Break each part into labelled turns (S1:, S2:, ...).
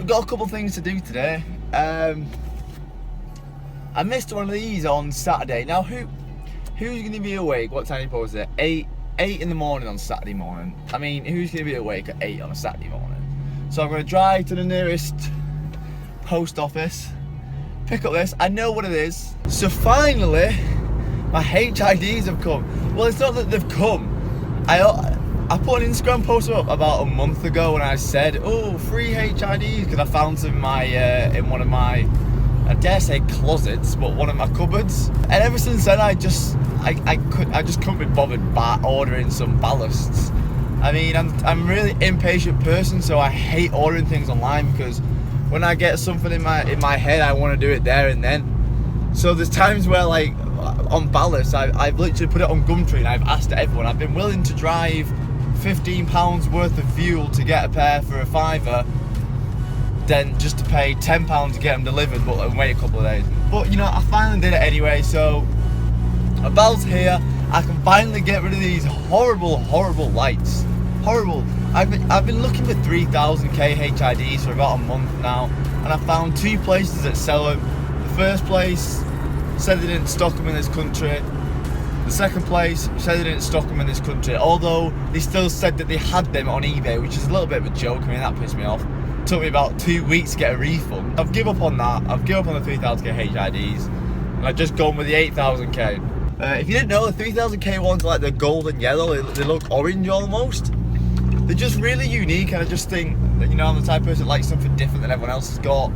S1: got a couple of things to do today. I missed one of these on Saturday. Now, who's going to be awake? What time you post it? 8 in the morning on Saturday morning. I mean, who's going to be awake at 8 on a Saturday morning? So I'm going to drive to the nearest post office, pick up this. I know what it is. So finally, my HIDs have come. Well, it's not that they've come. I put an Instagram post up about a month ago and I said, oh, free HIDs, because I found some in my in one of my, I dare say closets, but one of my cupboards. And ever since then, I just couldn't be bothered ordering some ballasts. I mean, I'm a really impatient person, so I hate ordering things online, because when I get something in my head, I want to do it there and then. So there's times where, like, on ballast, I've literally put it on Gumtree and I've asked everyone. I've been willing to drive £15 worth of fuel to get a pair for a £5, then just to pay £10 to get them delivered, but and wait a couple of days. But you know, I finally did it anyway, so a ball's here. I can finally get rid of these horrible lights. Horrible. I've been looking for 3000k HIDs for about a month now, and I found 2 places that sell them. The first place said they didn't stock them in this country. The second place said they didn't stock them in this country, although they still said that they had them on eBay, which is a little bit of a joke. I mean, that pissed me off. It took me about 2 weeks to get a refund. I've given up on that. I've given up on the 3000k HIDs, and I've just gone with the 8000k. If you didn't know, the 3000k ones are like the golden yellow. They look orange almost. They're just really unique, and I just think that, you know, I'm the type of person that likes something different than everyone else has got.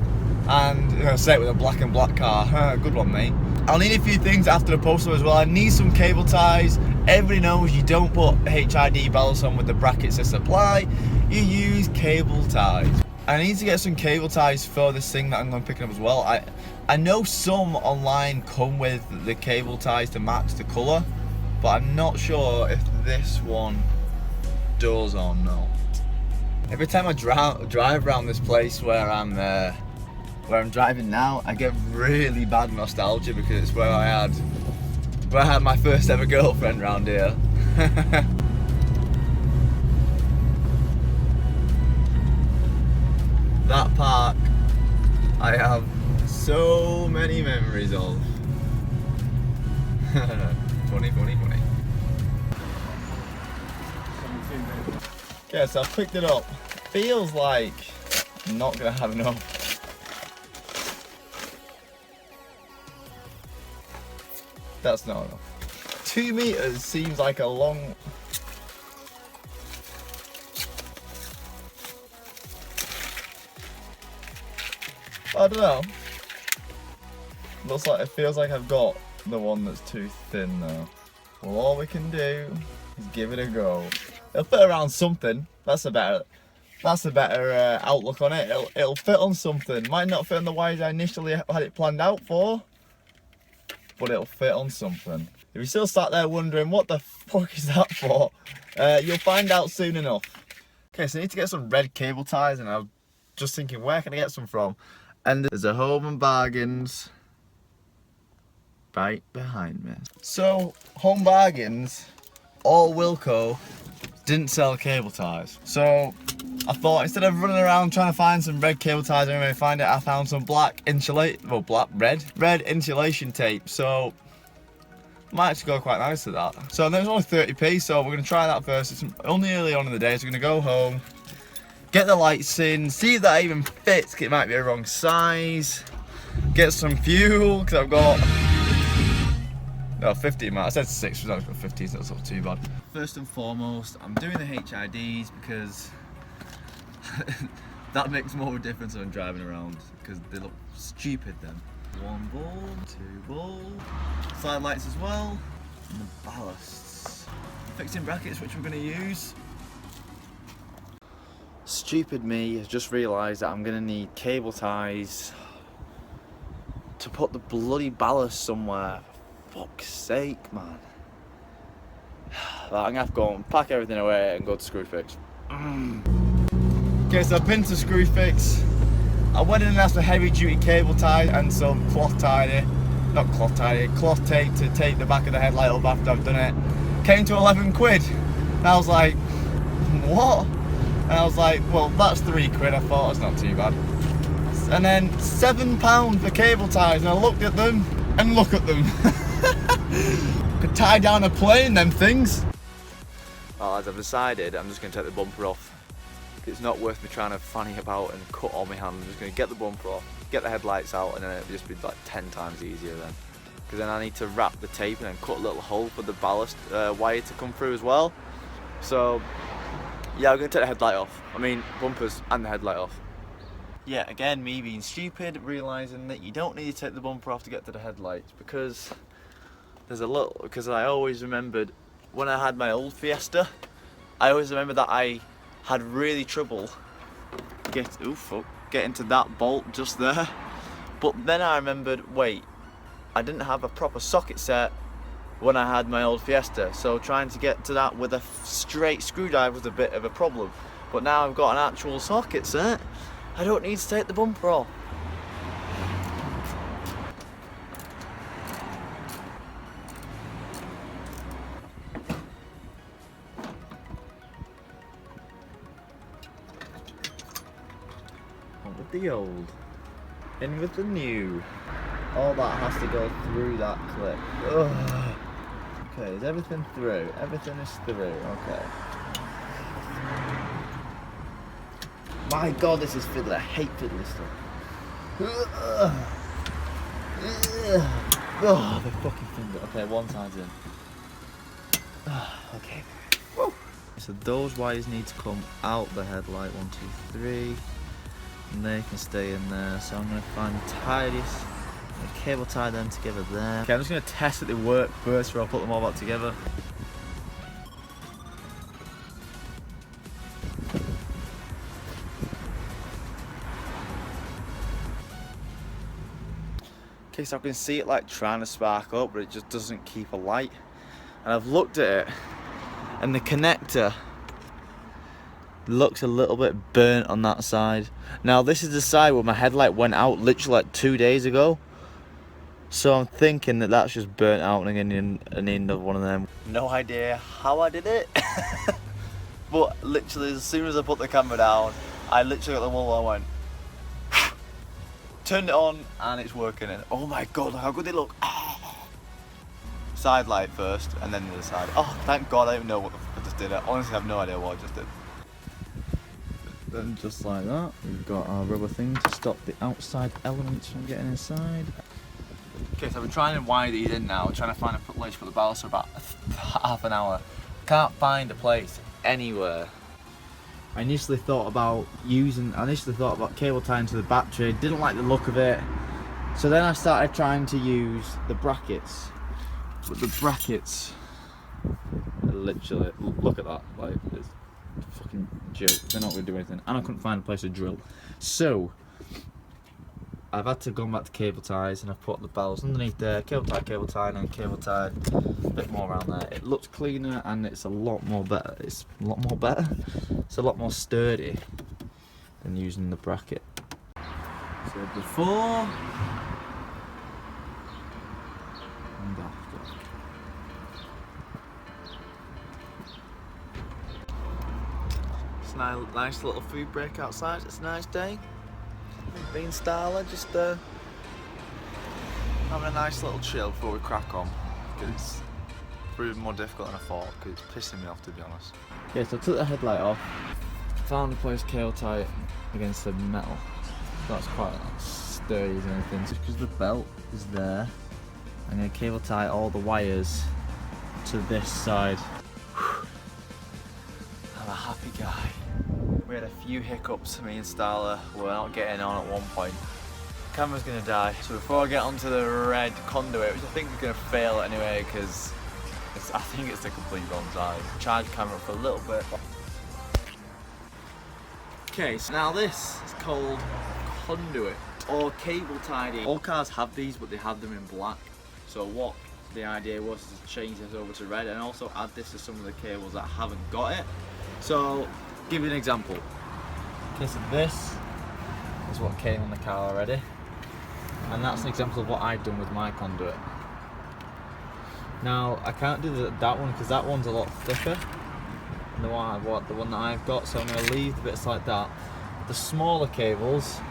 S1: And you know, say it with a black and black car. Good one, mate. I'll need a few things after the poster as well. I need some cable ties. Everybody knows you don't put HID belts on with the brackets to supply. You use cable ties. I need to get some cable ties for this thing that I'm going to pick up as well. I know some online come with the cable ties to match the colour, but I'm not sure if this one does or not. Every time I drive around this place where I'm driving now, I get really bad nostalgia, because it's where I had my first ever girlfriend around here. That park I have so many memories of. Funny. Okay, so I've picked it up. Feels like I'm not gonna have enough. That's not enough. 2 meters seems like a long... I don't know. Looks like, it feels like I've got the one that's too thin though. Well, all we can do is give it a go. It'll fit around something. That's a better outlook on it. It'll fit on something. Might not fit on the wires I initially had it planned out for, but it'll fit on something. If you're still sat there wondering what the fuck is that for, you'll find out soon enough. Okay, so I need to get some red cable ties, and I'm just thinking, where can I get some from? And there's a Home and Bargains right behind me. So, Home Bargains or Wilco didn't sell cable ties. So, I thought instead of running around trying to find some red cable ties, I didn't find it. I found some red insulation tape. So might actually go quite nice to that. So there's only 30p, so we're gonna try that first. It's only early on in the day, so we're gonna go home, get the lights in, see if that even fits. It might be a wrong size. Get some fuel, because I've got 15 miles. I said 6, but I've got 15, so that's not too bad. First and foremost, I'm doing the HIDs because that makes more of a difference when I'm driving around, because they look stupid then. 1 bulb, 2 bulb, side lights as well, and the ballasts. Fixing brackets, which we're going to use. Stupid me has just realised that I'm going to need cable ties to put the bloody ballast somewhere. For fuck's sake, man. I'm going to have to go and pack everything away and go to Screwfix. Okay, so I've been to Screwfix. I went in and asked for heavy duty cable tie and some cloth tape to tape the back of the headlight up after I've done it. Came to 11 quid. And I was like, what? And I was like, well, that's 3 quid. I thought it's not too bad. and then £7 for cable ties, and I looked at them, and look at them. Could tie down a plane, them things. Well, as I've decided, I'm just going to take the bumper off. It's not worth me trying to fanny about and cut all my hand. I'm just going to get the bumper off, get the headlights out, and then it'll just be like 10 times easier then. Because then I need to wrap the tape and then cut a little hole for the ballast wire to come through as well. So yeah, I'm going to take the headlight off. I mean, bumpers and the headlight off. Yeah, again, me being stupid, realising that you don't need to take the bumper off to get to the headlights, because I always remembered when I had my old Fiesta, I always remember that I had really trouble getting to that bolt just there. But then I remembered, wait, I didn't have a proper socket set when I had my old Fiesta, so trying to get to that with a straight screwdriver was a bit of a problem. But now I've got an actual socket set, I don't need to take the bumper off. On with the old, in with the new. All that has to go through that clip. Ugh. Okay, is everything through? Everything is through, okay. My god, this is fiddly. I hate fiddly stuff. Oh, the fucking finger. Okay, one side's in. Okay. Woo. So those wires need to come out the headlight, 1, 2, 3. And they can stay in there. So I'm going to find the tightest. Cable tie them together there. Okay, I'm just going to test that they work first before I put them all back together. Okay, so I can see it like trying to spark up, but it just doesn't keep a light. And I've looked at it, and the connector looks a little bit burnt on that side. Now this is the side where my headlight went out literally like 2 days ago. So I'm thinking that that's just burnt out and I'm getting an end of one of them. No idea how I did it. But literally as soon as I put the camera down, I literally got the wall and I went, turned it on and it's working. And oh my god, how good they look. Side light first and then the other side. Oh, thank god, I don't know what the fuck I just did. I honestly have no idea what I just did. Then just like that, we've got our rubber thing to stop the outside elements from getting inside. Okay, so I've been trying to wire these in now, trying to find a place for the ballast for about half an hour. Can't find a place anywhere. I initially thought about cable tying to the battery, didn't like the look of it. So then I started trying to use the brackets. But the brackets are literally, look at that, like, it's a fucking joke. They're not going to do anything. And I couldn't find a place to drill. So I've had to go back to cable ties, and I've put the ballast underneath there, cable tie, and then cable tied a bit more around there. It looks cleaner and it's a lot more better. It's a lot more sturdy than using the bracket. So before and after. It's a nice little food break outside. It's a nice day. Me and Starla just having a nice little chill before we crack on, because it's proving more difficult than I thought, because it's pissing me off, to be honest. Yeah, so I took the headlight off, found a place cable tie it against the metal. That's quite sturdy as anything. Just because the belt is there, I'm going to cable tie all the wires to this side. I'm a happy guy. We had a few hiccups, me and Starla were not getting on at one point. The camera's gonna die. So before I get onto the red conduit, which I think is gonna fail anyway, because I think it's the complete wrong size. Charge the camera for a little bit. Okay, so now this is called conduit or cable tidy. All cars have these, but they have them in black. So what the idea was to change this over to red and also add this to some of the cables that haven't got it. So give you an example. Okay, so this is what came on the car already, and that's an example of what I've done with my conduit. Now I can't do that one because that one's a lot thicker than the one that I've got, so I'm going to leave the bits like that. The smaller cables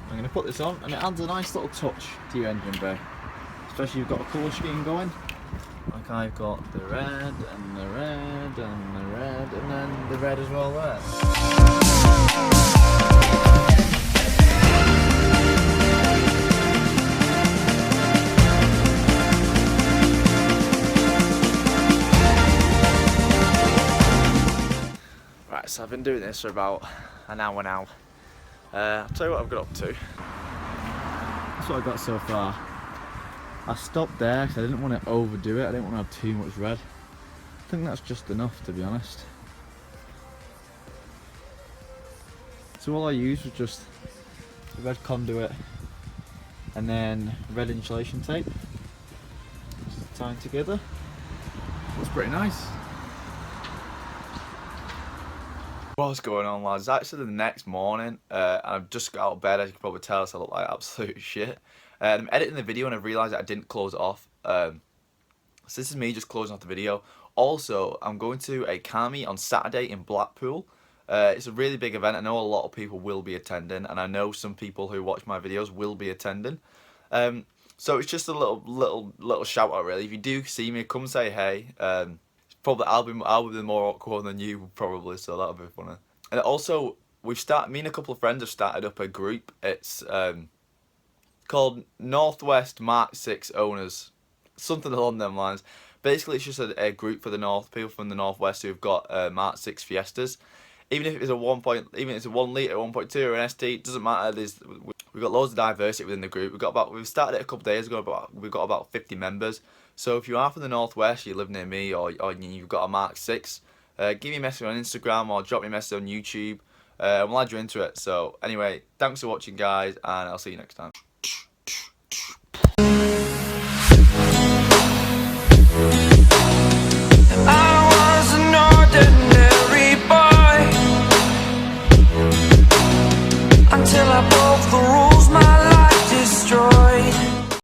S1: I'm going to put this on, and it adds a nice little touch to your engine bay, especially if you've got a colour scheme going. Like I've got the red and the red and the red and then the red as well there. Right, so I've been doing this for about an hour now. I'll tell you what I've got up to. That's what I got so far. I stopped there because I didn't want to overdo it. I didn't want to have too much red. I think that's just enough, to be honest. So all I used was just the red conduit and then red insulation tape. Just tying together. Looks pretty nice. What's going on, lads? It's actually the next morning, and I've just got out of bed. As you can probably tell, so I look like absolute shit. I'm editing the video and I realised that I didn't close it off. So this is me just closing off the video. Also, I'm going to a car meet on Saturday in Blackpool. It's a really big event. I know a lot of people will be attending, and I know some people who watch my videos will be attending. So it's just a little shout out, really. If you do see me, come say hey. Probably I'll be the more awkward than you probably, so that'll be funny. And also, me and a couple of friends have started up a group. It's called Northwest Mark 6 Owners, something along them lines. Basically, it's just a group for the people from the Northwest who've got Mark 6 Fiestas. Even if it's a 1 litre, 1.2 or an ST, it doesn't matter. We've got loads of diversity within the group. We've started it a couple of days ago, we've got about 50 members. So if you are from the Northwest, you live near me, or you've got a Mark 6, give me a message on Instagram or drop me a message on YouTube. We'll add you into it. So anyway, thanks for watching, guys, and I'll see you next time.